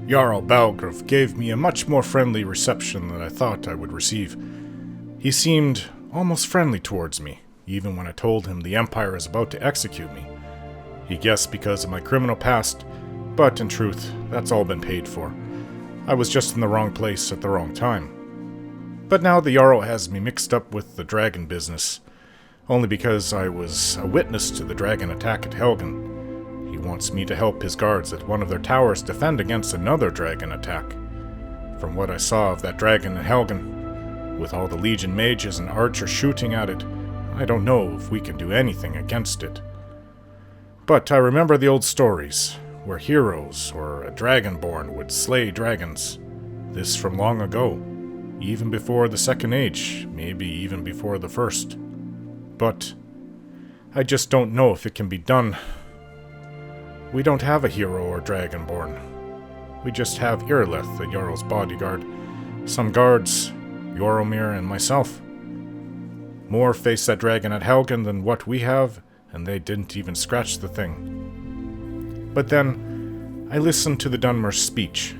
Jarl Balgruuf gave me a much more friendly reception than I thought I would receive. He seemed almost friendly towards me, even when I told him the Empire is about to execute me. He guessed because of my criminal past, but in truth, that's all been paid for. I was just in the wrong place at the wrong time. But now the Jarl has me mixed up with the dragon business, only because I was a witness to the dragon attack at Helgen. He wants me to help his guards at one of their towers defend against another dragon attack. From what I saw of that dragon in Helgen, with all the Legion mages and archers shooting at it, I don't know if we can do anything against it. But I remember the old stories, where heroes or a Dragonborn would slay dragons. This from long ago, even before the Second Age, maybe even before the First. But I just don't know if it can be done. We don't have a hero or Dragonborn. We just have Irileth, the Jarl's bodyguard, some guards, Joromir, and myself. More faced that dragon at Helgen than what we have, and they didn't even scratch the thing. But then, I listened to the Dunmer's speech.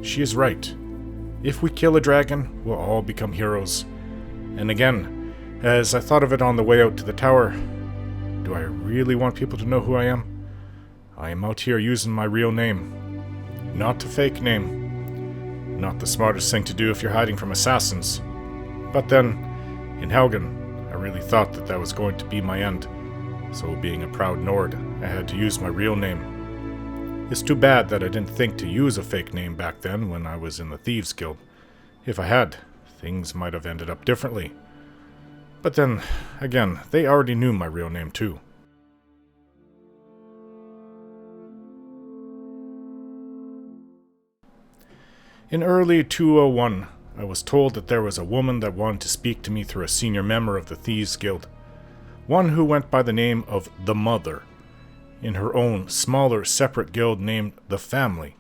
She is right. If we kill a dragon, we'll all become heroes. And again, as I thought of it on the way out to the tower, do I really want people to know who I am? I am out here using my real name. Not a fake name. Not the smartest thing to do if you're hiding from assassins. But then, in Helgen, I really thought that was going to be my end. So being a proud Nord, I had to use my real name. It's too bad that I didn't think to use a fake name back then when I was in the Thieves Guild. If I had, things might have ended up differently. But then, again, they already knew my real name too. In early 201, I was told that there was a woman that wanted to speak to me through a senior member of the Thieves Guild. One who went by the name of the Mother, in her own smaller separate guild named the Family,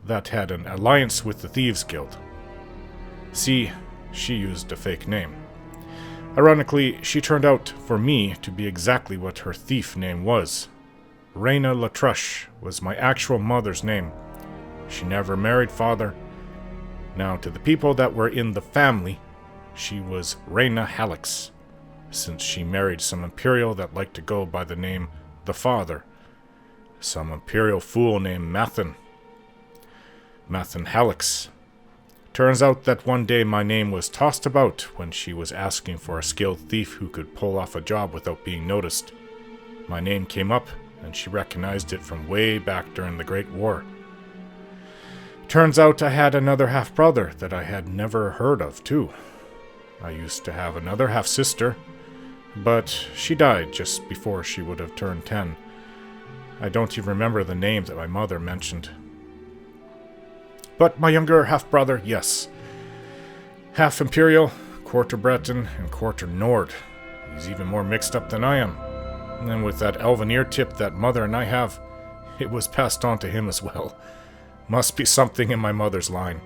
that had an alliance with the Thieves Guild. See, she used a fake name. Ironically, she turned out, for me, to be exactly what her thief name was. Reyna Latrush was my actual mother's name. She never married father. Now, to the people that were in the family, she was Reyna Halix, since she married some Imperial that liked to go by the name the Father, some Imperial fool named Mathan Halix. Turns out that one day my name was tossed about when she was asking for a skilled thief who could pull off a job without being noticed. My name came up, and she recognized it from way back during the Great War. Turns out I had another half-brother that I had never heard of, too. I used to have another half-sister, but she died just before she would have turned 10. I don't even remember the name that my mother mentioned. But my younger half-brother, yes. Half Imperial, quarter Breton, and quarter Nord. He's even more mixed up than I am. And with that elven ear tip that mother and I have, it was passed on to him as well. Must be something in my mother's line.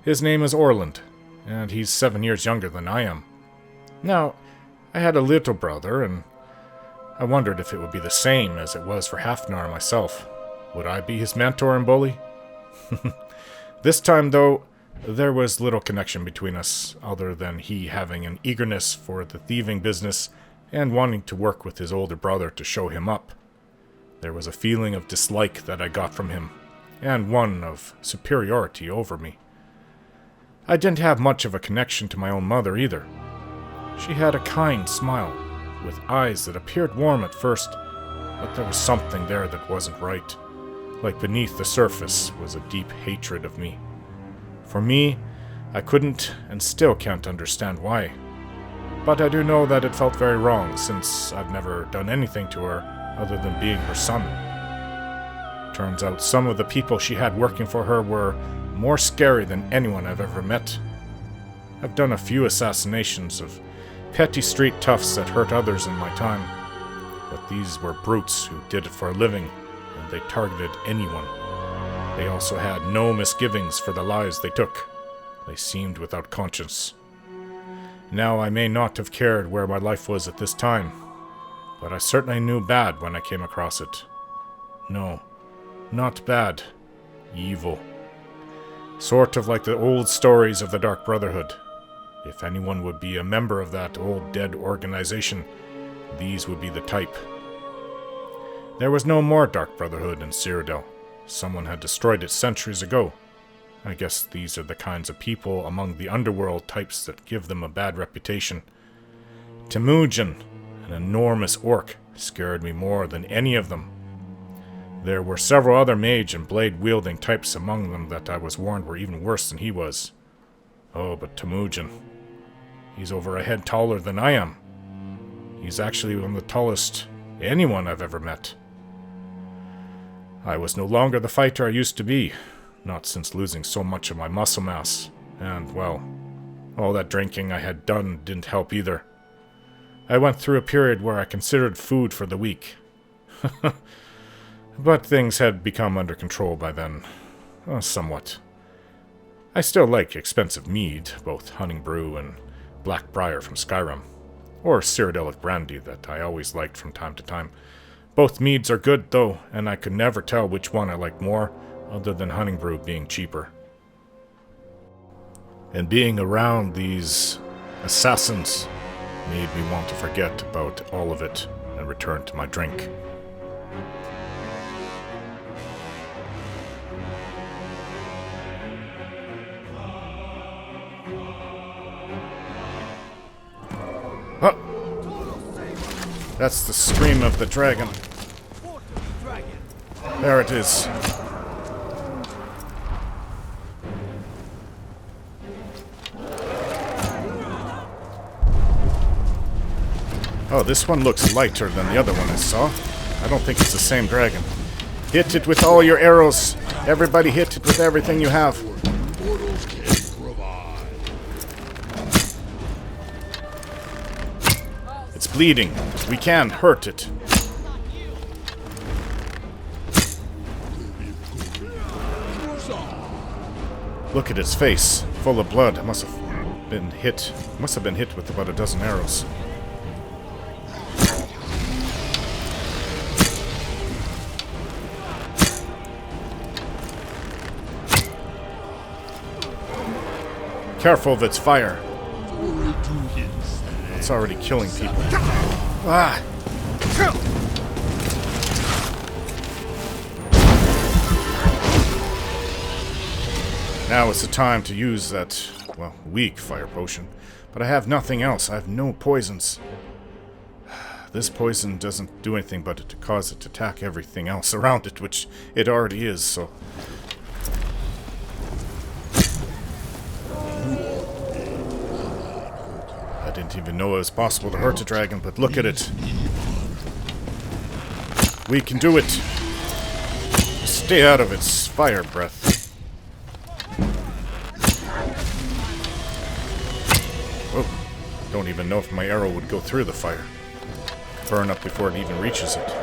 His name is Orland, and he's 7 years younger than I am. Now, I had a little brother, and I wondered if it would be the same as it was for Hafnar myself. Would I be his mentor and bully? This time, though, there was little connection between us, other than he having an eagerness for the thieving business and wanting to work with his older brother to show him up. There was a feeling of dislike that I got from him, and one of superiority over me. I didn't have much of a connection to my own mother either. She had a kind smile, with eyes that appeared warm at first, but there was something there that wasn't right. Like beneath the surface was a deep hatred of me. For me, I couldn't and still can't understand why. But I do know that it felt very wrong, since I've never done anything to her other than being her son. Turns out some of the people she had working for her were more scary than anyone I've ever met. I've done a few assassinations of petty street toughs that hurt others in my time, but these were brutes who did it for a living, and they targeted anyone. They also had no misgivings for the lives they took. They seemed without conscience. Now, I may not have cared where my life was at this time, but I certainly knew bad when I came across it. No, not bad, evil. Sort of like the old stories of the Dark Brotherhood. If anyone would be a member of that old dead organization, these would be the type. There was no more Dark Brotherhood in Cyrodiil. Someone had destroyed it centuries ago. I guess these are the kinds of people among the underworld types that give them a bad reputation. Temujin, an enormous orc, scared me more than any of them. There were several other mage and blade-wielding types among them that I was warned were even worse than he was. Oh, but Temujin, he's over a head taller than I am. He's actually one of the tallest anyone I've ever met. I was no longer the fighter I used to be, not since losing so much of my muscle mass, and, well, all that drinking I had done didn't help either. I went through a period where I considered food for the weak. But things had become under control by then. Somewhat. I still like expensive mead, both Hunting Brew and Blackbriar from Skyrim, or Cyrodiilic brandy that I always liked from time to time. Both meads are good, though, and I could never tell which one I liked more, other than Hunting Brew being cheaper. And being around these assassins made me want to forget about all of it and return to my drink. That's the scream of the dragon. There it is. Oh, this one looks lighter than the other one I saw. I don't think it's the same dragon. Hit it with all your arrows. Everybody hit it with everything you have. It's bleeding. We can hurt it. Look at its face, full of blood. It must have been hit. Must have been hit with about a dozen arrows. Careful of its fire. It's already killing people. Ah! Now is the time to use that, well, weak fire potion. But I have nothing else. I have no poisons. This poison doesn't do anything but to cause it to attack everything else around it, which it already is, so... I didn't even know it was possible to hurt a dragon, but look at it. We can do it. Stay out of its fire breath. Oh, don't even know if my arrow would go through the fire. Burn up before it even reaches it.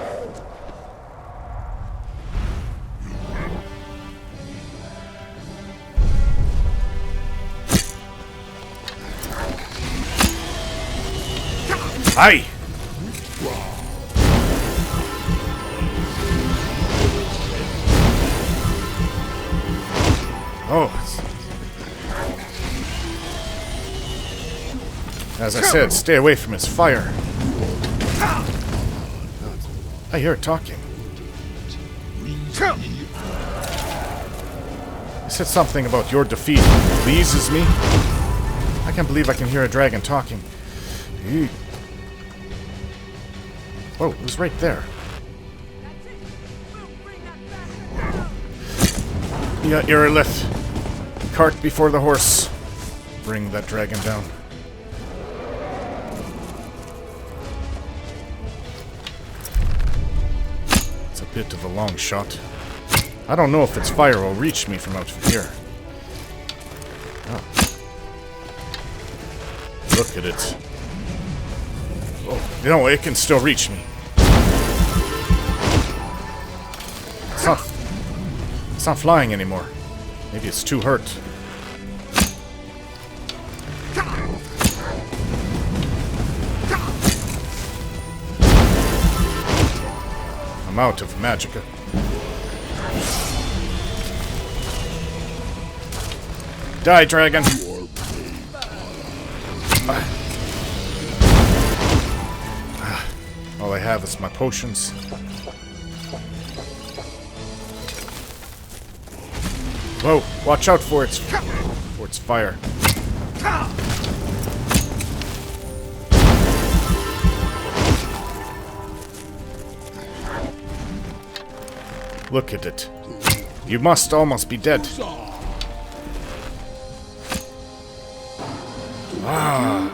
Aye! Oh. As I said, stay away from its fire. I hear it talking. It said something about your defeat pleases me. I can't believe I can hear a dragon talking. Oh, it was right there. Yeah, Irilith. Cart before the horse. Bring that dragon down. It's a bit of a long shot. I don't know if its fire will reach me from out here. Oh. Look at it. Oh, no, it can still reach me. It's not flying anymore. Maybe it's too hurt. I'm out of magicka. Die, dragon! All I have is my potions. Whoa! Watch out for its fire. Look at it. You must almost be dead. Ah!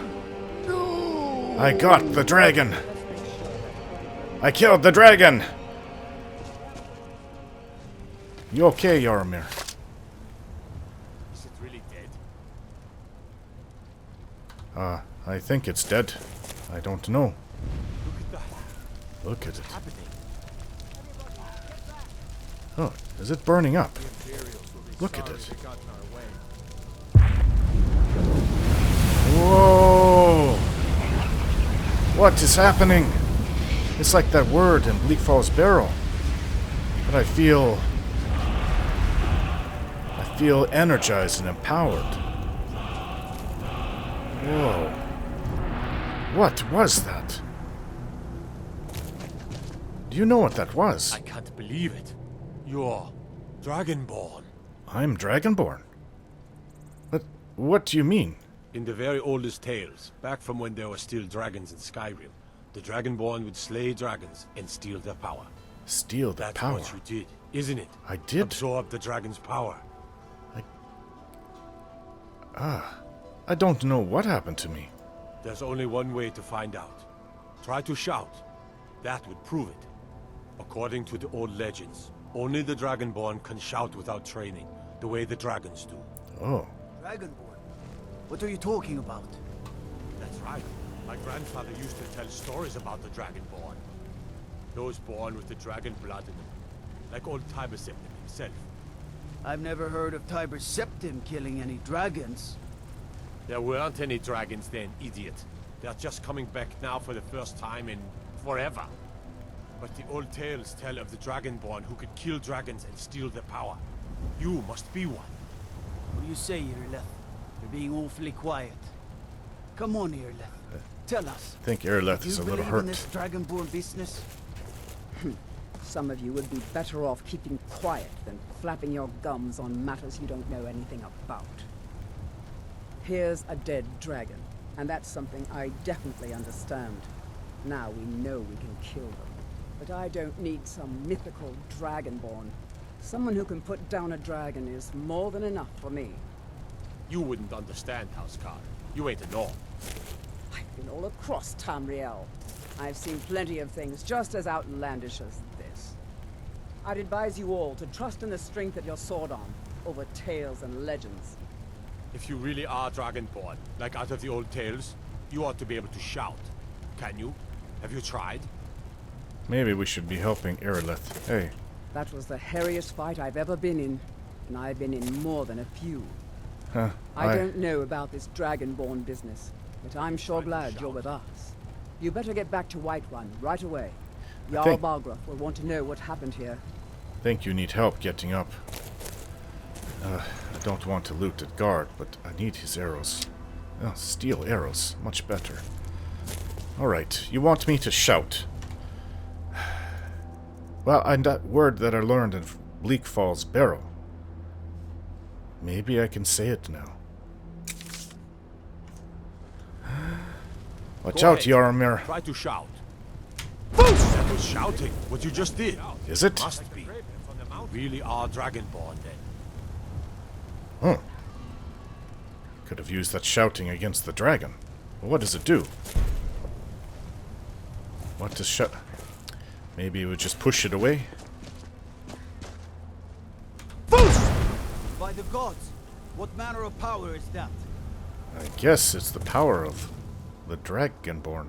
I got the dragon! I killed the dragon! You okay, Yaramir? Is it really dead? I think it's dead. I don't know. Look at that. Look at it. Happening. Oh, is it burning up? The Imperials will be Look at sorry it. they got in our way. Whoa! What is happening? It's like that word in Bleak Falls Barrow. But I feel energized and empowered. Whoa. What was that? Do you know what that was? I can't believe it. You're Dragonborn. I'm Dragonborn. But what do you mean? In the very oldest tales, back from when there were still dragons in Skyrim, the Dragonborn would slay dragons and steal their power. Steal the That's power. what you did, isn't it? I did? Absorb the dragon's power. I don't know what happened to me. There's only one way to find out. Try to shout. That would prove it. According to the old legends, only the Dragonborn can shout without training, the way the dragons do. Oh. Dragonborn? What are you talking about? That's right. My grandfather used to tell stories about the Dragonborn. Those born with the dragon blood in them. Like old Tiber Septim himself. I've never heard of Tiber Septim killing any dragons. There weren't any dragons then, idiot. They're just coming back now for the first time in forever. But the old tales tell of the Dragonborn who could kill dragons and steal their power. You must be one. What do you say, Irleth? You're being awfully quiet. Come on, Irleth. Tell us. I think Irleth Do is you a little believe in hurt. this Dragonborn business? Some of you would be better off keeping quiet than flapping your gums on matters you don't know anything about. Here's a dead dragon, and that's something I definitely understand. Now we know we can kill them. But I don't need some mythical dragonborn. Someone who can put down a dragon is more than enough for me. You wouldn't understand, Hrothgar. You ain't a Norn. I've been all across Tamriel. I've seen plenty of things just as outlandish as this. I'd advise you all to trust in the strength of your sword arm over tales and legends. If you really are Dragonborn, like out of the old tales, you ought to be able to shout. Can you? Have you tried? Maybe we should be helping Irleth. Hey. That was the hairiest fight I've ever been in, and I've been in more than a few. Huh. I don't know about this Dragonborn business, but I'm sure glad you're with us. You better get back to Whiterun right away. Jarl Balgruuf will want to know what happened here. think you need help getting up. I don't want to loot at guard, but I need his arrows. Oh, steel arrows. Much better. Alright, you want me to shout. Well, and that word that I learned in Bleak Falls Barrow. Maybe I can say it now. Watch out, Yaramir. Try to shout. That was shouting, what you just did. Is it? Must be. You really are Dragonborn, then. Huh. Could have used that shouting against the dragon. But what does it do? What does shout? Maybe it would just push it away? By the gods, what manner of power is that? I guess it's the power of the Dragonborn.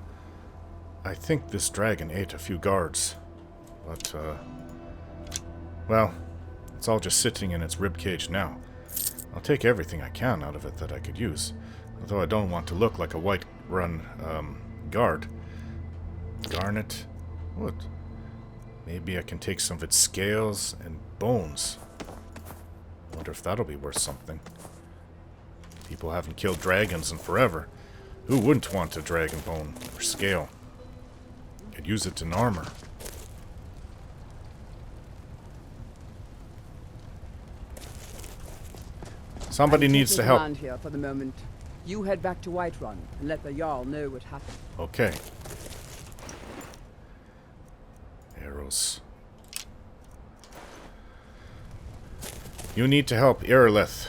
I think this dragon ate a few guards. But, well, it's all just sitting in its ribcage now. I'll take everything I can out of it that I could use. Although I don't want to look like a Whiterun, guard. Garnet? What? Maybe I can take some of its scales and bones. Wonder if that'll be worth something. People haven't killed dragons in forever. Who wouldn't want a dragon bone or scale? Could use it in armor. Somebody needs to help. I'm taking command here for the moment. You head back to Whiterun and let the Jarl know what happened. Okay. Arrows. You need to help Irileth.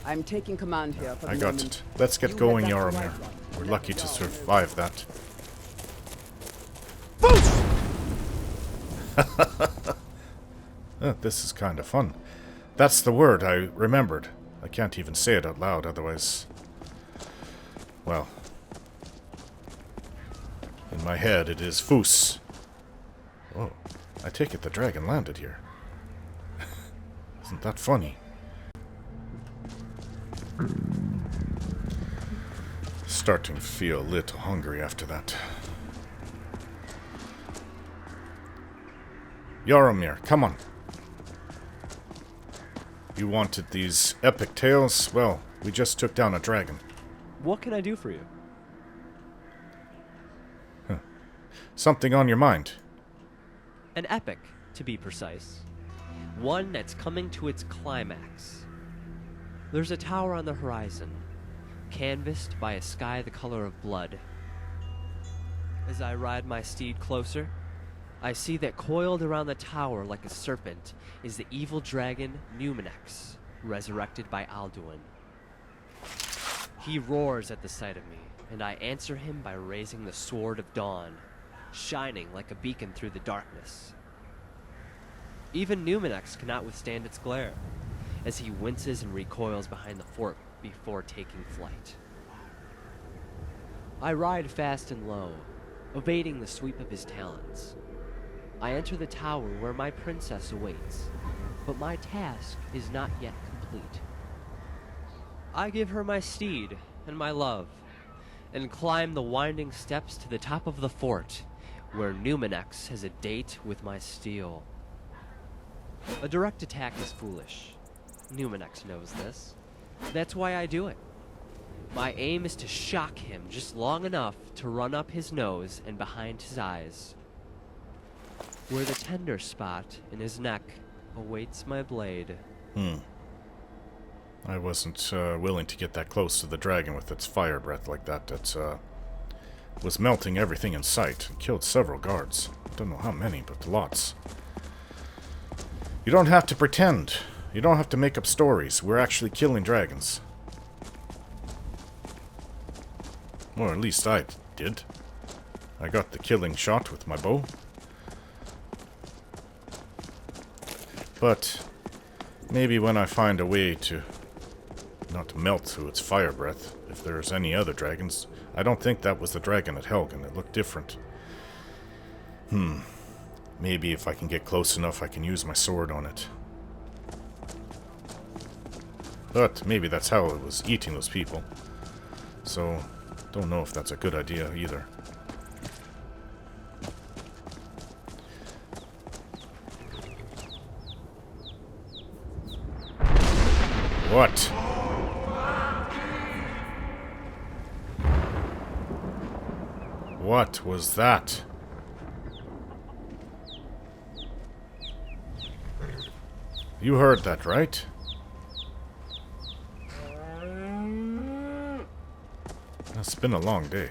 I'm taking command here for the I got moment. it. Let's get You going, head back to Yaromir. Whiterun We're and lucky let to the Jarl know. survive that. This is kind of fun. That's the word I remembered. I can't even say it out loud, otherwise... Well... In my head, it is Foos. Oh, I take it the dragon landed here. Isn't that funny? Starting to feel a little hungry after that. Yaromir, come on. You wanted these epic tales? Well, we just took down a dragon. What can I do for you? Something on your mind? An epic, to be precise. One that's coming to its climax. There's a tower on the horizon, canvassed by a sky the color of blood. As I ride my steed closer, I see that coiled around the tower like a serpent is the evil dragon Numenex, resurrected by Alduin. He roars at the sight of me, and I answer him by raising the Sword of Dawn, shining like a beacon through the darkness. Even Numenex cannot withstand its glare, as he winces and recoils behind the fort before taking flight. I ride fast and low, evading the sweep of his talons. I enter the tower where my princess awaits, but my task is not yet complete. I give her my steed and my love, and climb the winding steps to the top of the fort, where Numenex has a date with my steel. A direct attack is foolish. Numenex knows this. That's why I do it. My aim is to shock him just long enough to run up his nose and behind his eyes, where the tender spot in his neck awaits my blade. I wasn't willing to get that close to the dragon with its fire breath like that. It was melting everything in sight and killed several guards. Don't know how many, but lots. You don't have to pretend. You don't have to make up stories. We're actually killing dragons. Or at least I did. I got the killing shot with my bow. But maybe when I find a way to not melt through its fire breath, if there's any other dragons. I don't think that was the dragon at Helgen. It looked different. Maybe if I can get close enough, I can use my sword on it. But maybe that's how it was eating those people. So, don't know if that's a good idea either. What? What was that? You heard that, right? It's been a long day.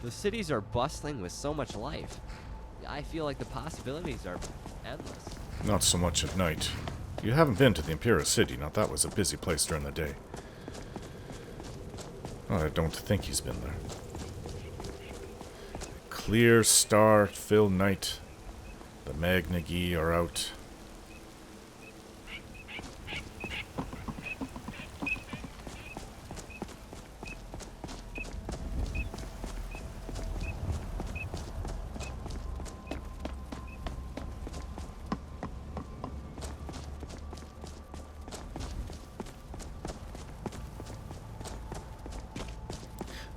The cities are bustling with so much life. I feel like the possibilities are endless. Not so much at night. You haven't been to the Imperial City. Now that was a busy place during the day. Oh, I don't think he's been there. Clear, star-filled night. The Magnagi are out.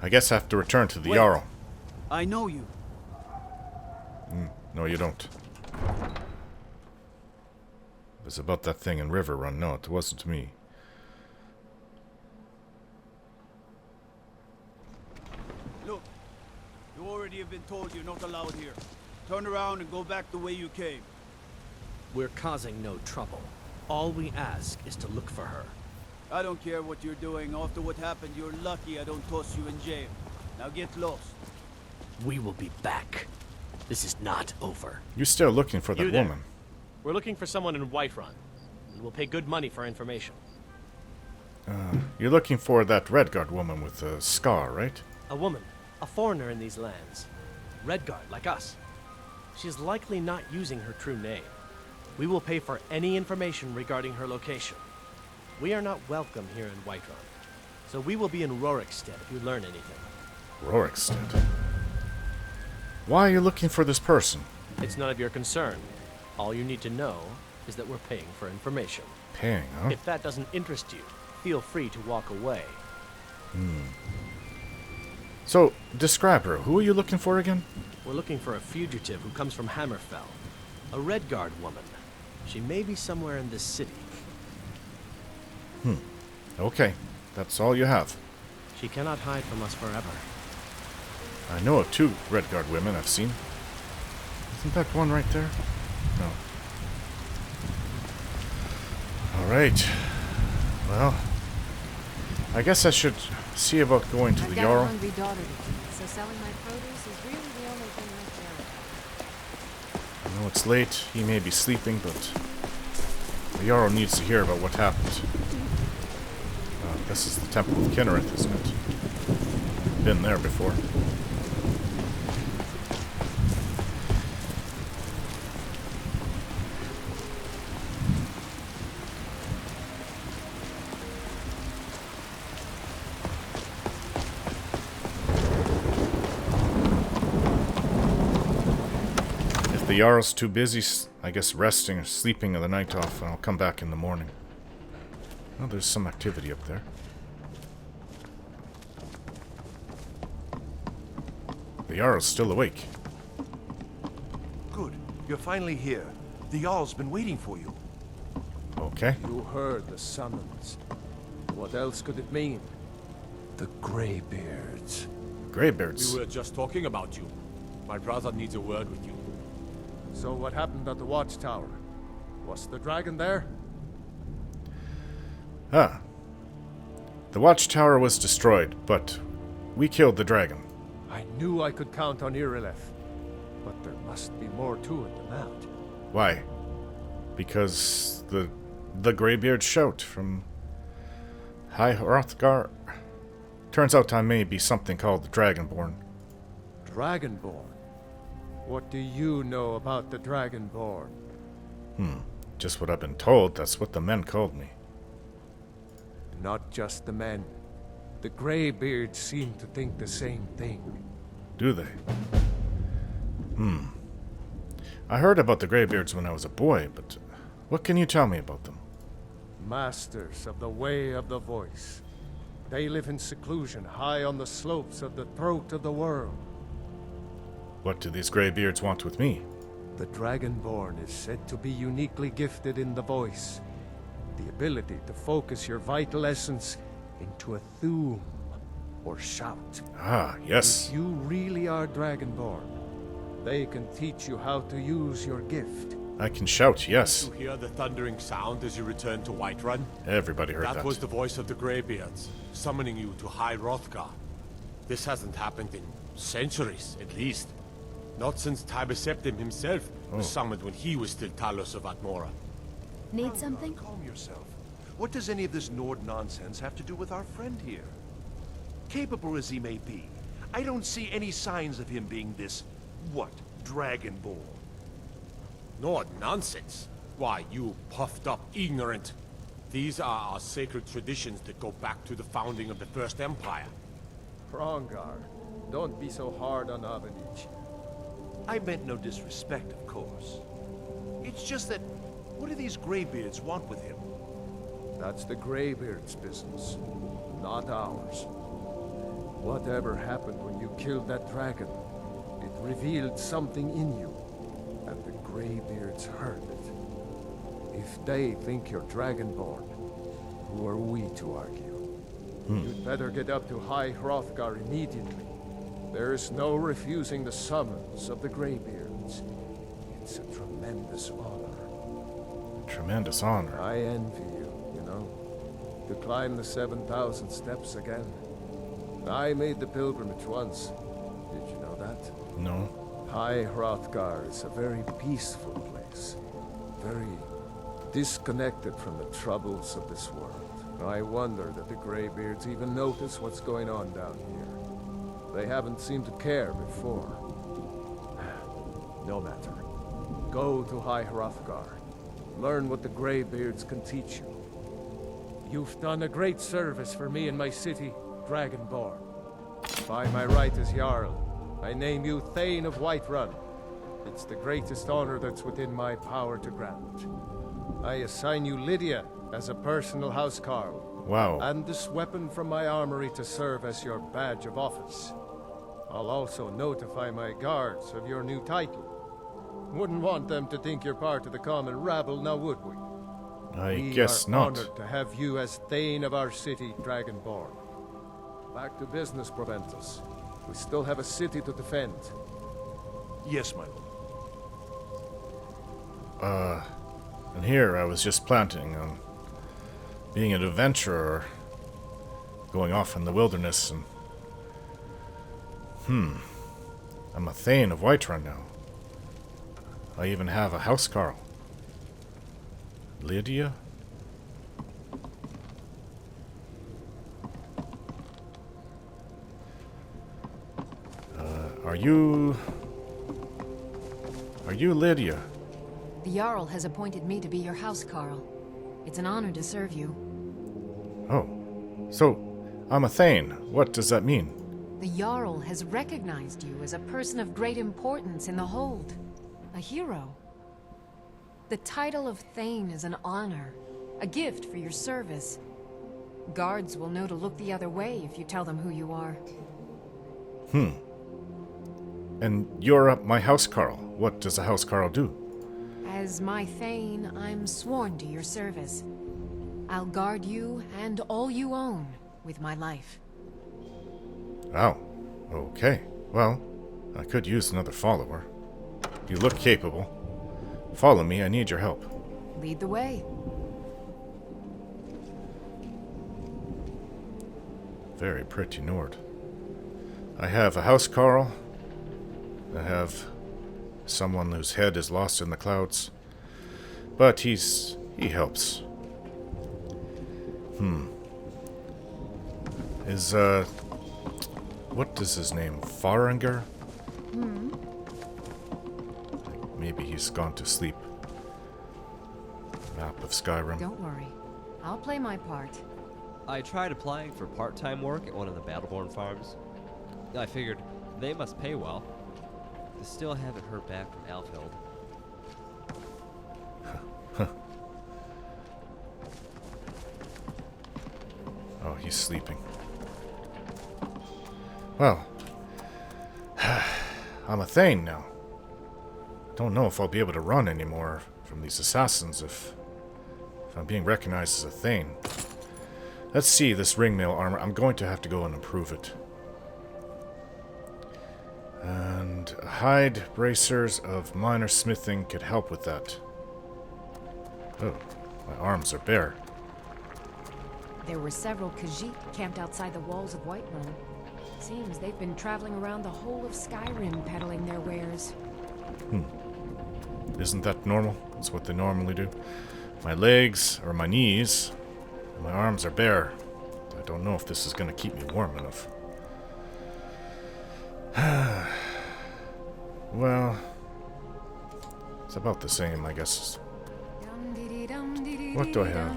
I guess I have to return to the Wait. Jarl. I know you. No, you don't. It was about that thing in Riverrun. No, it wasn't me. already have been told you're not allowed here. Turn around and go back the way you came. We're causing no trouble. All we ask is to look for her. I don't care what you're doing. After what happened, you're lucky I don't toss you in jail. Now get lost. We will be back. This is not over. You're still looking for that You there. woman. We're looking for someone in Whiterun, and we'll pay good money for information. You're looking for that Redguard woman with a scar, right? A woman, a foreigner in these lands. Redguard, like us. She's likely not using her true name. We will pay for any information regarding her location. We are not welcome here in Whiterun, so we will be in Rorikstead if you learn anything. Rorikstead. Why are you looking for this person? It's none of your concern. All you need to know is that we're paying for information. Paying, huh? If that doesn't interest you, feel free to walk away. So, describe her. Who are you looking for again? We're looking for a fugitive who comes from Hammerfell. A Redguard woman. She may be somewhere in this city. Okay, that's all you have. She cannot hide from us forever. I know of 2 Redguard women I've seen. Isn't that one right there? No. Alright. Well, I guess I should see about going to I've the got Jarl. a hungry daughter to feed, so selling my produce is really the only thing I care about. I know it's late, he may be sleeping, but the Jarl needs to hear about what happened. This is the Temple of Kinnereth, isn't it? Been there before. If the Jarl's too busy, I guess resting or sleeping the night off, and I'll come back in the morning. Oh, there's some activity up there. The Jarl's still awake. Good. You're finally here. The Jarl's been waiting for you. Okay. You heard the summons. What else could it mean? The Greybeards. Greybeards. We were just talking about you. My brother needs a word with you. So what happened at the watchtower? Was the dragon there? Ah. The watchtower was destroyed, but we killed the dragon. I knew I could count on Irileth, but there must be more to it than that. Why? Because the Greybeards shout from High Hrothgar. Turns out I may be something called the Dragonborn. Dragonborn? What do you know about the Dragonborn? Just what I've been told, that's what the men called me. Not just the men. The Greybeards seem to think the same thing. Do they? I heard about the Greybeards when I was a boy, but what can you tell me about them? Masters of the Way of the Voice. They live in seclusion high on the slopes of the throat of the world. What do these Greybeards want with me? The Dragonborn is said to be uniquely gifted in the voice. The ability to focus your vital essence into a thum, or shout. Ah, yes. If you really are Dragonborn, they can teach you how to use your gift. I can shout, yes. You hear the thundering sound as you return to Whiterun? Everybody heard that. That was the voice of the Greybeards, summoning you to High Hrothgar. This hasn't happened in centuries, at least. Not since Tiber Septim himself was summoned when he was still Talos of Atmora. Need something? Calm yourself. What does any of this Nord nonsense have to do with our friend here? Capable as he may be, I don't see any signs of him being this, what, Dragonborn. Nord nonsense? Why, you puffed up ignorant. These are our sacred traditions that go back to the founding of the First Empire. Hrongar, don't be so hard on Avenich. I meant no disrespect, of course. It's just that, what do these Greybeards want with him? That's the Greybeards' business, not ours. Whatever happened when you killed that dragon, it revealed something in you, and the Greybeards heard it. If they think you're Dragonborn, who are we to argue? You'd better get up to High Hrothgar immediately. There is no refusing the summons of the Greybeards. It's a tremendous honor. Tremendous honor. I envy you, you know. To climb the 7,000 steps again. I made the pilgrimage once. Did you know that? No. High Hrothgar is a very peaceful place. Very disconnected from the troubles of this world. I wonder that the Greybeards even notice what's going on down here. They haven't seemed to care before. No matter. Go to High Hrothgar. Learn what the Greybeards can teach you. You've done a great service for me and my city, Dragonborn. By my right as Jarl, I name you Thane of Whiterun. It's the greatest honor that's within my power to grant. I assign you Lydia as a personal housecarl. Wow. And this weapon from my armory to serve as your badge of office. I'll also notify my guards of your new title. Wouldn't want them to think you're part of the common rabble, now would we? I guess not. We are honored to have you as Thane of our city, Dragonborn. Back to business, Proventus. We still have a city to defend. Yes, my lord. And here I was just planning on being an adventurer, going off in the wilderness, and I'm a Thane of Whiterun now. I even have a housecarl. Lydia? Are you Lydia? The Jarl has appointed me to be your housecarl. It's an honor to serve you. Oh. So, I'm a Thane. What does that mean? The Jarl has recognized you as a person of great importance in the Hold. A hero. The title of Thane is an honor. A gift for your service. Guards will know to look the other way if you tell them who you are. And you're my housecarl. What does a housecarl do? As my Thane, I'm sworn to your service. I'll guard you and all you own with my life. Oh, okay. Well, I could use another follower. You look capable. Follow me, I need your help. Lead the way. Very pretty Nord. I have a housecarl. I have someone whose head is lost in the clouds. But he helps. What is his name? Farengar? Maybe he's gone to sleep. Map of Skyrim. Don't worry. I'll play my part. I tried applying for part-time work at one of the Battleborn farms. I figured they must pay well. I still haven't heard back from Alfhild. Oh, he's sleeping. Well, I'm a Thane now. Don't know if I'll be able to run anymore from these assassins if I'm being recognized as a Thane. Let's see this ringmail armor. I'm going to have to go and improve it. And hide bracers of minor smithing could help with that. Oh, my arms are bare. There were several Khajiit camped outside the walls of Whiterun. Seems they've been traveling around the whole of Skyrim peddling their wares. Isn't that normal? That's what they normally do. My legs, or my knees, and my arms are bare. I don't know if this is going to keep me warm enough. Well, it's about the same, I guess. What do I have?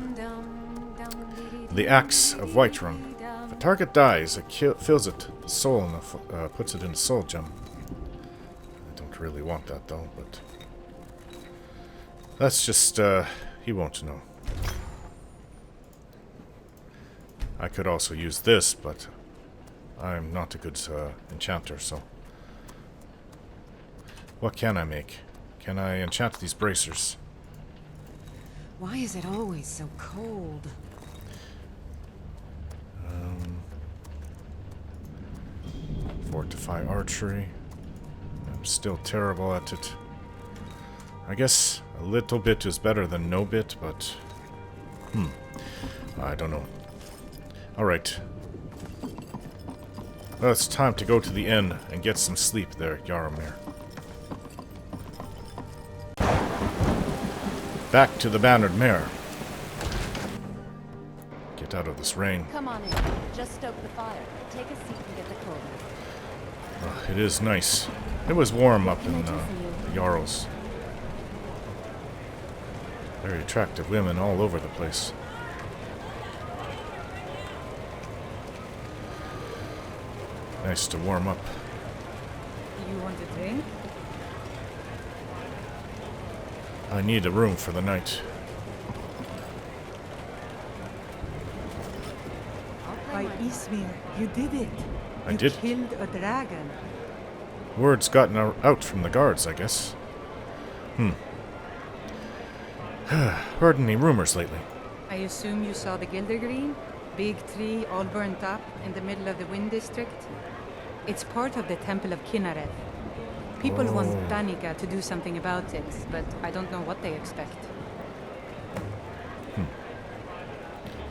The Axe of Whiterun. If a target dies, it fills it the soul and puts it in a soul gem. I don't really want that though, but that's just he won't know. I could also use this, but I'm not a good enchanter, so what can I make? Can I enchant these bracers? Why is it always so cold? Fortify archery. I'm still terrible at it. I guess a little bit is better than no bit, but... I don't know. Alright. Well, it's time to go to the inn and get some sleep there, Yaromir. Back to the Bannered Mare. Get out of this rain. Come on in. Just stoke the fire. Take a seat and get the cold. It is nice. It was warm up in the Jarls. Very attractive women all over the place. Nice to warm up. You want a drink? I need a room for the night. By Ismir, you did it. I You did? killed a dragon. Word's gotten out from the guards, I guess. Heard any rumors lately? I assume you saw the Gildergreen? Big tree all burnt up in the middle of the Wind District? It's part of the Temple of Kinnareth. People want Danica to do something about it, but I don't know what they expect.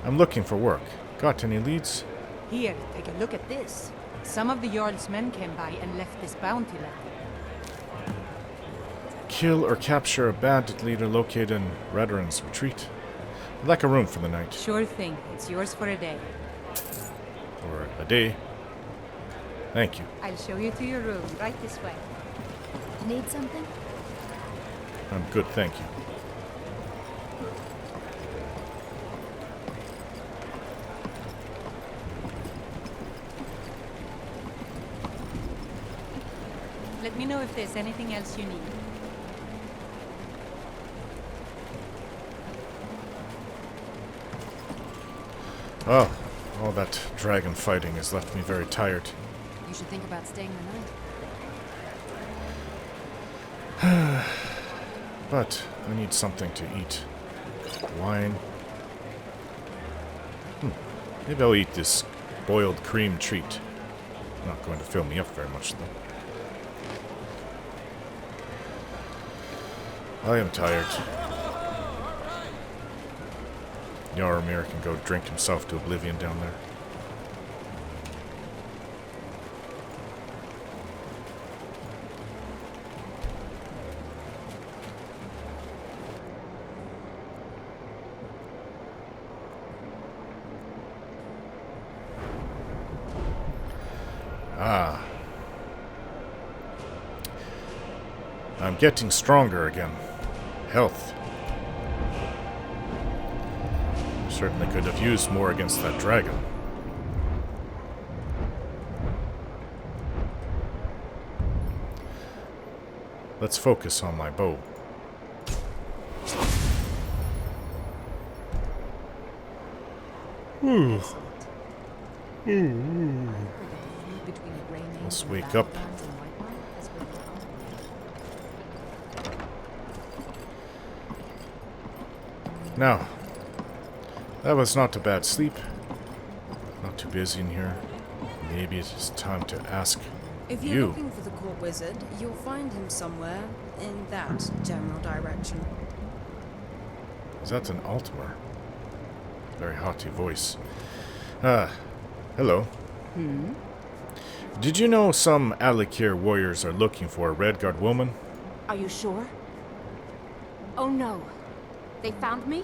I'm looking for work. Got any leads? Here, take a look at this. Some of the Jarl's men came by and left this bounty letter. Kill or capture a bandit leader located in Whiterun's retreat. I'd like a room for the night. Sure thing. It's yours for a day. For a day. Thank you. I'll show you to your room, right this way. Need something? I'm good, thank you. Let me know if there's anything else you need. Oh, all that dragon fighting has left me very tired. You should think about staying the night. But I need something to eat. Wine. Maybe I'll eat this boiled cream treat. Not going to fill me up very much, though. I am tired. Yaromir can go drink himself to oblivion down there. Ah. I'm getting stronger again. Health. Certainly could have used more against that dragon. Let's focus on my bow. Let's wake up. Now, that was not a bad sleep. Not too busy in here. Maybe it is time to ask If you're you. looking for the court wizard, you'll find him somewhere in that general direction. Is that an Altmer? Very haughty voice. Hello. Did you know some Alik'r warriors are looking for a Redguard woman? Are you sure? Oh no. They found me?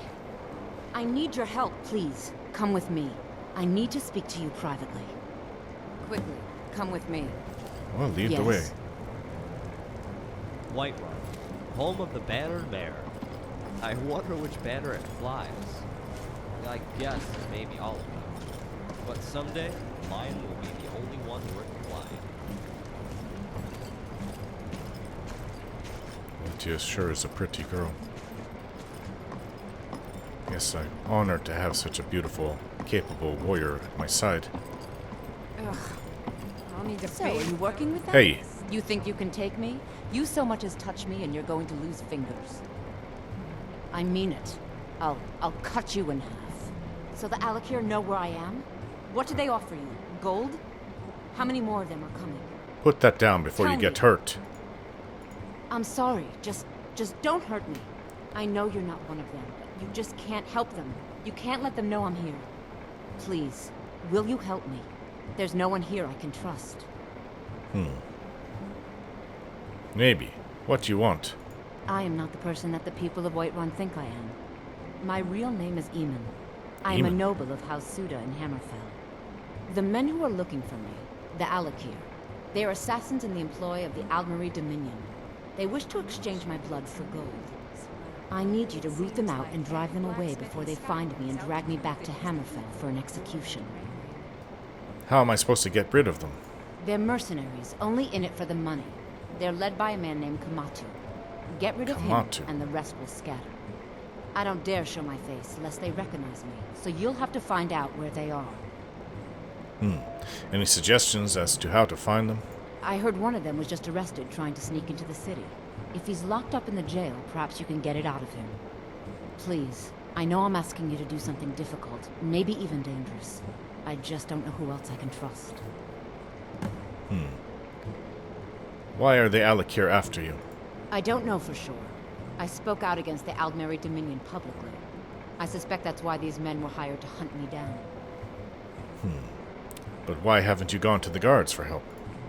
I need your help, please. Come with me. I need to speak to you privately. Quickly, come with me. Well, lead the way. Whiterun, home of the Bannered Mare. I wonder which banner it flies. I guess maybe all of them. But someday, mine will be the only one worth flying. Tia sure is a pretty girl. Yes, I'm honored to have such a beautiful, capable warrior at my side. Ugh. I'll need to So, are you working with them? Hey. You think you can take me? You so much as touch me and you're going to lose fingers. I mean it. I'll cut you in half. So the Alik'r know where I am? What do they offer you? Gold? How many more of them are coming? Put that down before you get hurt. I'm sorry. Just don't hurt me. I know you're not one of them, but you just can't help them. You can't let them know I'm here. Please, will you help me? There's no one here I can trust. Maybe. What do you want? I am not the person that the people of Whiterun think I am. My real name is Eamon. I am a noble of House Suda in Hammerfell. The men who are looking for me, the Alik'r, they are assassins in the employ of the Aldmeri Dominion. They wish to exchange my blood for gold. I need you to root them out and drive them away before they find me and drag me back to Hammerfell for an execution. How am I supposed to get rid of them? They're mercenaries, only in it for the money. They're led by a man named Kamatu. Get rid of him, and the rest will scatter. I don't dare show my face, lest they recognize me, so you'll have to find out where they are. Any suggestions as to how to find them? I heard one of them was just arrested trying to sneak into the city. If he's locked up in the jail, perhaps you can get it out of him. Please, I know I'm asking you to do something difficult, maybe even dangerous. I just don't know who else I can trust. Why are the Alik'r after you? I don't know for sure. I spoke out against the Aldmeri Dominion publicly. I suspect that's why these men were hired to hunt me down. But why haven't you gone to the guards for help?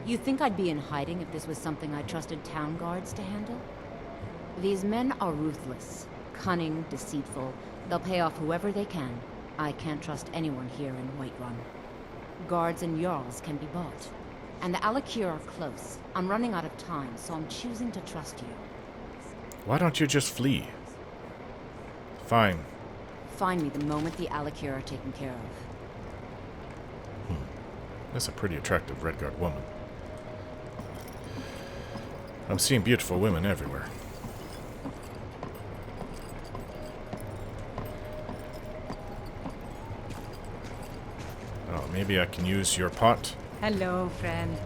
You think I'd be in hiding if this was something I trusted town guards to handle? These men are ruthless, cunning, deceitful. They'll pay off whoever they can. I can't trust anyone here in Whiterun. Guards and Jarls can be bought. And the Alik'r are close. I'm running out of time, so I'm choosing to trust you. Why don't you just flee? Fine. Find me the moment the Alik'r are taken care of. That's a pretty attractive Redguard woman. I'm seeing beautiful women everywhere. Oh, maybe I can use your pot. Hello, friend.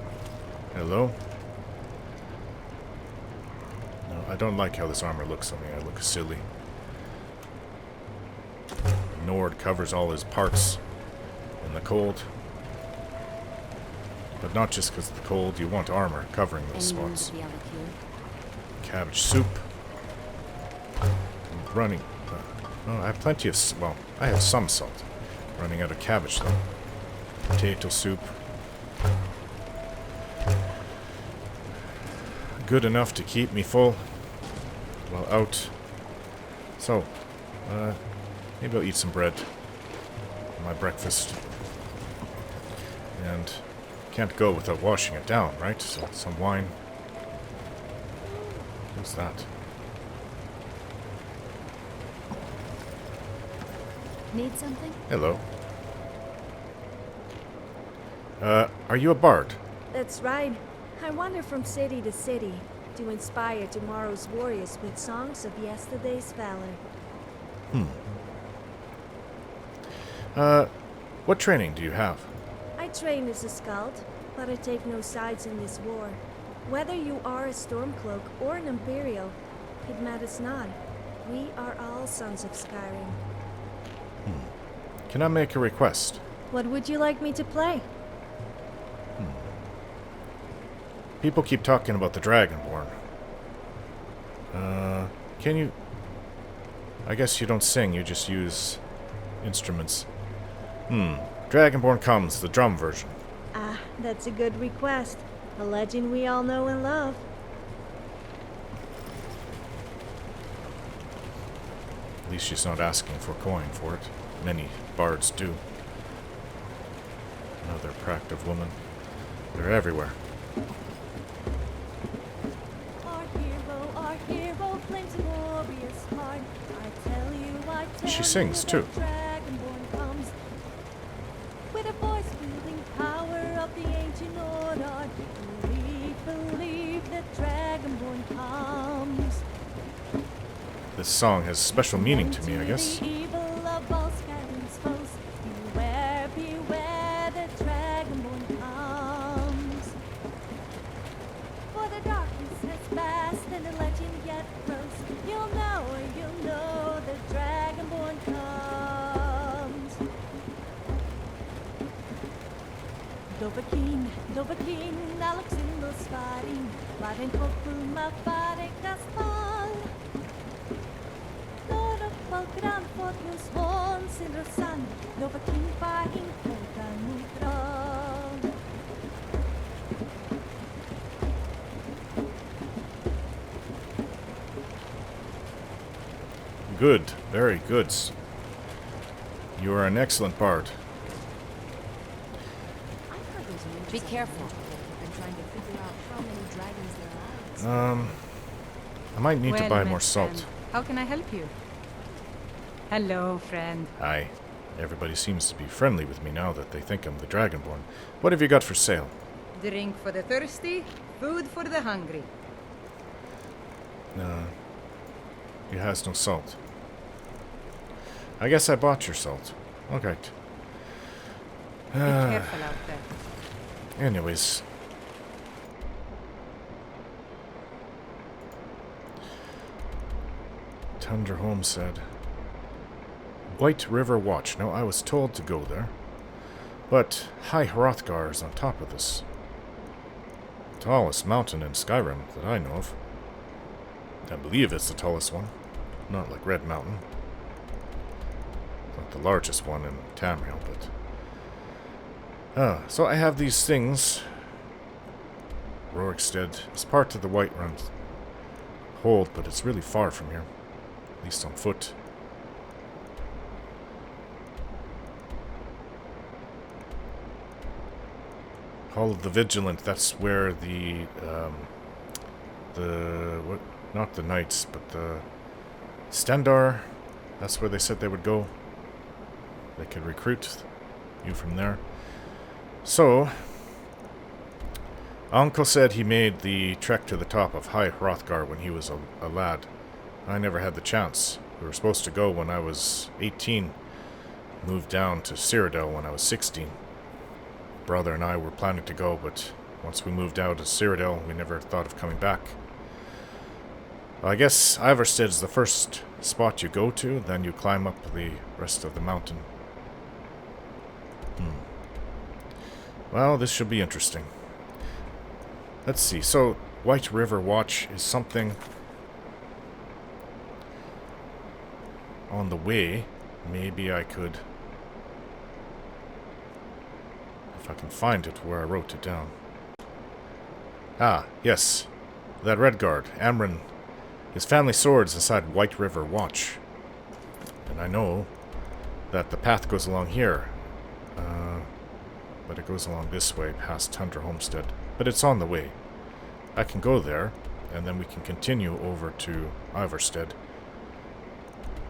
Hello? No, I don't like how this armor looks on me. I look silly. Nord covers all his parts in the cold. But not just because of the cold. You want armor covering those spots. Cabbage soup. I'm running. Oh, I have plenty of... Well, I have some salt. Running out of cabbage, though. Potato soup. Good enough to keep me full while out. So, maybe I'll eat some bread for my breakfast. And can't go without washing it down, right? So, some wine. What's that? Need something? Hello. Are you a bard? That's right. I wander from city to city to inspire tomorrow's warriors with songs of yesterday's valor. What training do you have? I train as a skald, but I take no sides in this war. Whether you are a Stormcloak or an Imperial, it matters not. We are all sons of Skyrim. Can I make a request? What would you like me to play? People keep talking about the Dragonborn. Can you... I guess you don't sing, you just use instruments. Dragonborn comes, the drum version. Ah, that's a good request. A legend we all know and love. At least she's not asking for coin for it. Many bards do. Another practive woman. They're everywhere. She sings too. With a voice wielding power of the ancient order, believe that Dragonborn comes. This song has special meaning to me, I guess. Beware, the Dragonborn comes. For the darkness has passed and the legend yet grows. You'll know the Dragonborn comes. Dovahkiin, Alexin svaring, Varen kopuma fare kaspal. Dora polkran fokus hon sin rosan, Dovahkiin fahin polkan mutron. Good, very good. You are an excellent bard. Be careful. I might need to buy my more friend, salt. How can I help you? Hello, friend. Aye. Everybody seems to be friendly with me now that they think I'm the Dragonborn. What have you got for sale? Drink for the thirsty, food for the hungry. It has no salt. I guess I bought your salt. Okay. Be careful out there. Anyways. Tundra Homestead. White River Watch. Now, I was told to go there. But High Hrothgar is on top of this. Tallest mountain in Skyrim that I know of. I believe it's the tallest one. Not like Red Mountain. Not the largest one in Tamriel, but... so I have these things. Rorikstead is part of the Whiterun hold, but it's really far from here. At least on foot. Hall of the Vigilant, that's where the what, not the knights, but the Stendarr, that's where they said they would go. They could recruit you from there. So, Uncle said he made the trek to the top of High Hrothgar when he was a lad. I never had the chance. We were supposed to go when I was 18. Moved down to Cyrodiil when I was 16. Brother and I were planning to go, but once we moved out of Cyrodiil, we never thought of coming back. Well, I guess Ivarstead is the first spot you go to, then you climb up the rest of the mountain. Well, this should be interesting. Let's see. So, White River Watch is something on the way. Maybe I could, if I can find it where I wrote it down. Ah, yes. That Redguard, Amron. His family sword's inside White River Watch. And I know that the path goes along here. But it goes along this way past Tundra Homestead. But it's on the way. I can go there, and then we can continue over to Ivarstead.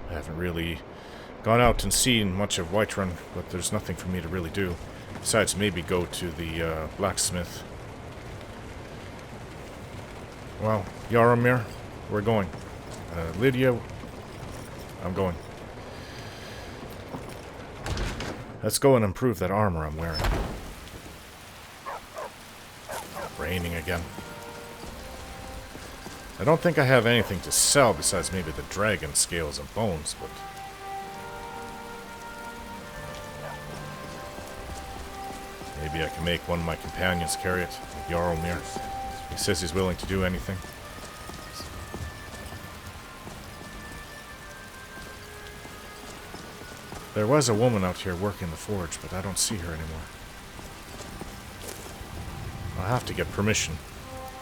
I haven't really gone out and seen much of Whiterun, but there's nothing for me to really do. Besides, maybe go to the blacksmith. Well, Jaromir, we're going. Lydia, I'm going. Let's go and improve that armor I'm wearing. Raining again. I don't think I have anything to sell besides maybe the dragon scales and bones, but... maybe I can make one of my companions carry it, Jaromir. He says he's willing to do anything. There was a woman out here working the forge, but I don't see her anymore. I'll have to get permission.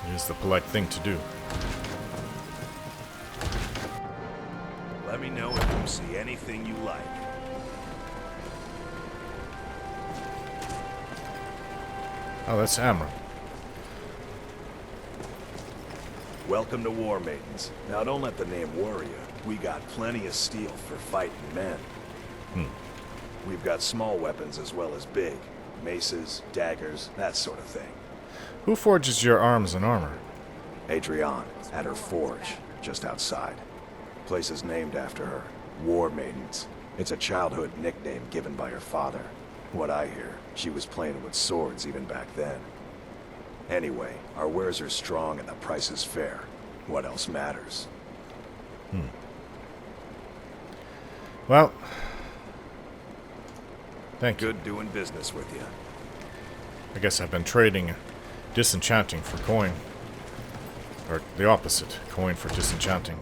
It is the polite thing to do. Let me know if you see anything you like. Oh, that's Amron. Welcome to War Maidens. Now don't let the name worry you. We got plenty of steel for fighting men. We've got small weapons as well as big. Maces, daggers, that sort of thing. Who forges your arms and armor? Adrienne, at her forge, just outside. Place is named after her. War Maidens. It's a childhood nickname given by her father. What I hear, she was playing with swords even back then. Anyway, our wares are strong and the price is fair. What else matters? Well... thank you. Good doing business with you. I guess I've been trading disenchanting for coin. Or the opposite, coin for disenchanting.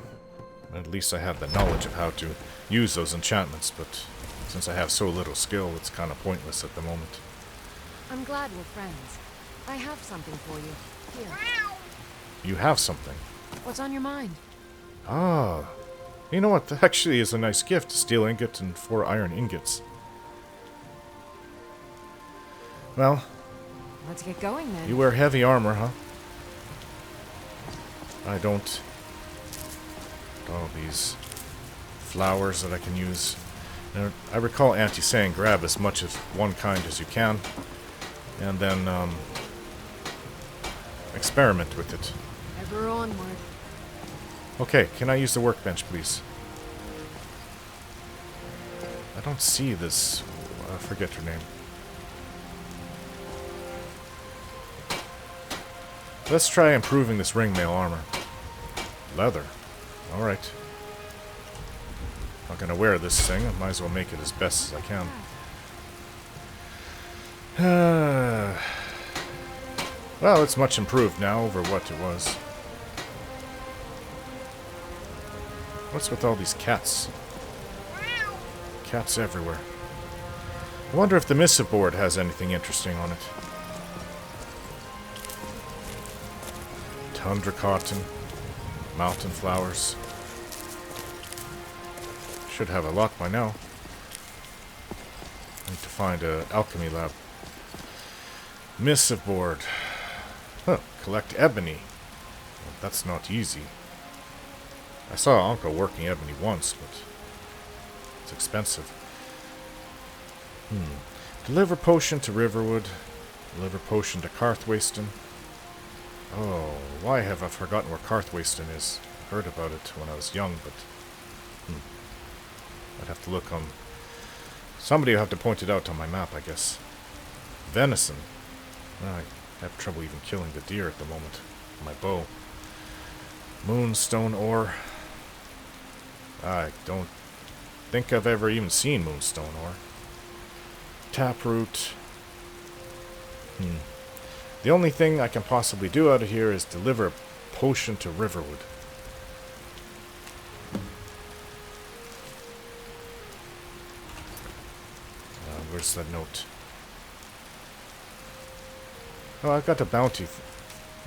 At least I have the knowledge of how to use those enchantments, but since I have so little skill, it's kind of pointless at the moment. I'm glad we're friends. I have something for you. Here. You have something? What's on your mind? Ah. You know what? That actually is a nice gift. A steel ingot and 4 iron ingots. Well. Let's get going then. You wear heavy armor, huh? I don't. All these flowers that I can use. Now, I recall Auntie saying grab as much of one kind as you can. And then, experiment with it. Ever onward. Okay, can I use the workbench, please? I don't see this. I forget her name. Let's try improving this ringmail armor. Leather. Alright. Not gonna wear this thing. I might as well make it as best as I can. Well, it's much improved now over what it was. What's with all these cats? Cats everywhere. I wonder if the missive board has anything interesting on it. Tundra cotton. Mountain flowers. Should have a lot by now. Need to find an alchemy lab. Missive board. Huh. Collect ebony. Well, that's not easy. I saw Uncle working ebony once, but it's expensive. Deliver potion to Riverwood. Deliver potion to Carthwayston. Oh, why have I forgotten where Carthwayston is? I heard about it when I was young, but I'd have to look on. Somebody will have to point it out on my map, I guess. Venison. I have trouble even killing the deer at the moment. My bow. Moonstone ore. I don't think I've ever even seen moonstone ore. Taproot. The only thing I can possibly do out of here is deliver a potion to Riverwood. Where's that note? Oh, I've got a bounty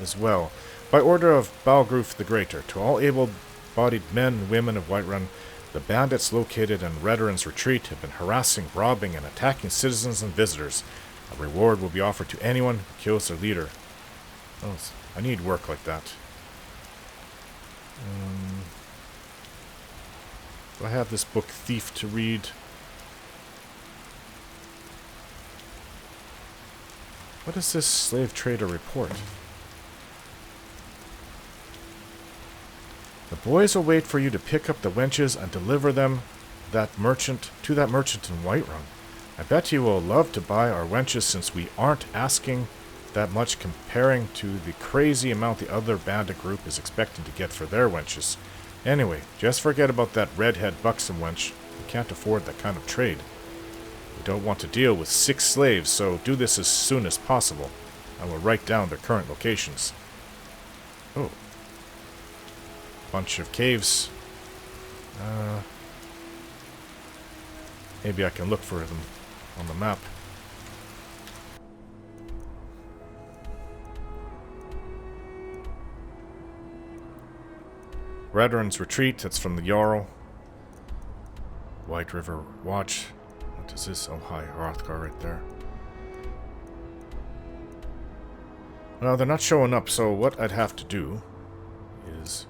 as well. By order of Balgruf the Greater, to all able-bodied men and women of Whiterun, the bandits located in Rederin's retreat have been harassing, robbing, and attacking citizens and visitors. A reward will be offered to anyone who kills their leader. Oh, I need work like that. Do I have this book Thief to read? What is this slave trader report? The boys will wait for you to pick up the wenches and deliver them to that merchant in Whiterun. I bet you will love to buy our wenches since we aren't asking that much comparing to the crazy amount the other bandit group is expecting to get for their wenches. Anyway, just forget about that redhead buxom wench. We can't afford that kind of trade. We don't want to deal with 6 slaves, so do this as soon as possible. I will write down their current locations. Oh. Bunch of caves. Maybe I can look for them on the map. Rederin's Retreat, that's from the Jarl. White River Watch. What is this? Oh, High Hrothgar right there. Well, they're not showing up, so what I'd have to do is...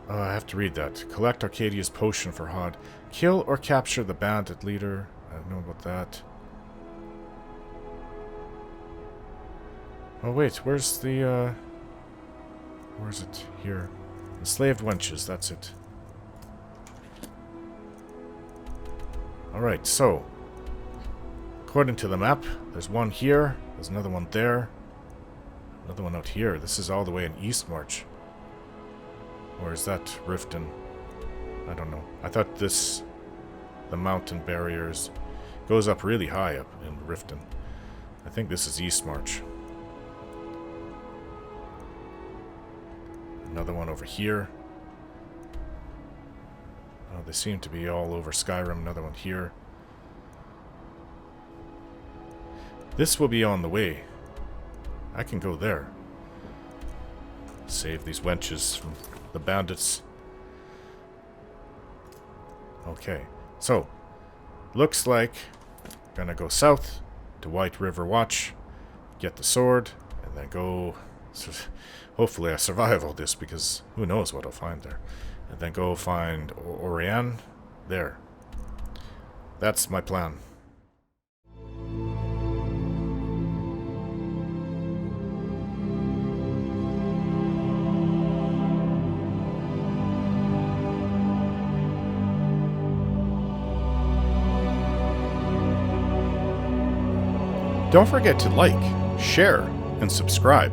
I have to read that. Collect Arcadia's potion for Hod. Kill or capture the bandit leader. I don't know about that. Oh wait, where's the, where's it? Here. Enslaved wenches, that's it. Alright, so... according to the map, there's one here, there's another one there, another one out here. This is all the way in Eastmarch. Or is that Riften? I don't know. I thought this the mountain barriers. Goes up really high up in Riften. I think this is East March. Another one over here. Oh, they seem to be all over Skyrim. Another one here. This will be on the way. I can go there. Save these wenches from the bandits. Okay, so looks like I'm gonna go south to White River Watch, get the sword, and then go. Hopefully I survive all this, because who knows what I'll find there. And then go find Orianne there. That's my plan. Don't forget to like, share, and subscribe.